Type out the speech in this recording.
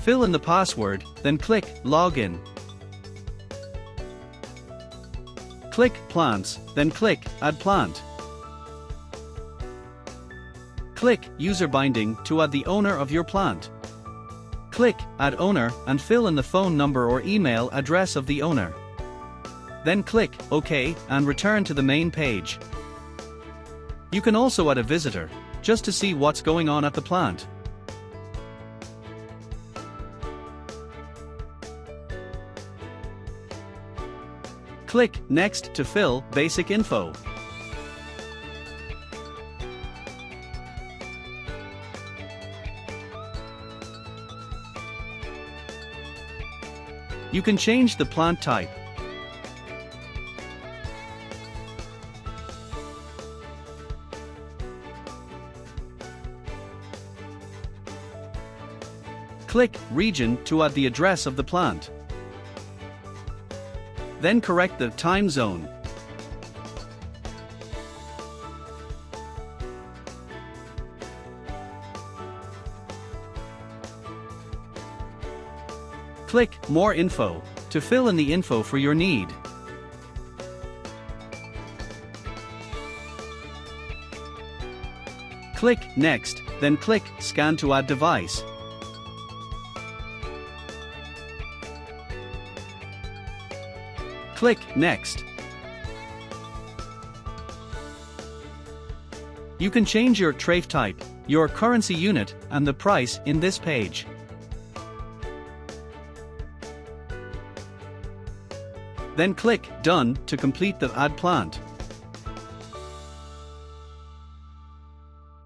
Fill in the password, then click Login. Click Plants, then click Add Plant. Click User Binding to add the owner of your plant. Click Add Owner and fill in the phone number or email address of the owner. Then click OK and return to the main page. You can also add a visitor, just to see what's going on at the plant. Click Next to fill basic info. You can change the plant type. Click Region to add the address of the plant. Then correct the time zone. Click More Info to fill in the info for your need. Click Next, then click Scan to add device. Click Next. You can change your trait type, your currency unit, and the price in this page. Then click Done to complete the Add Plant.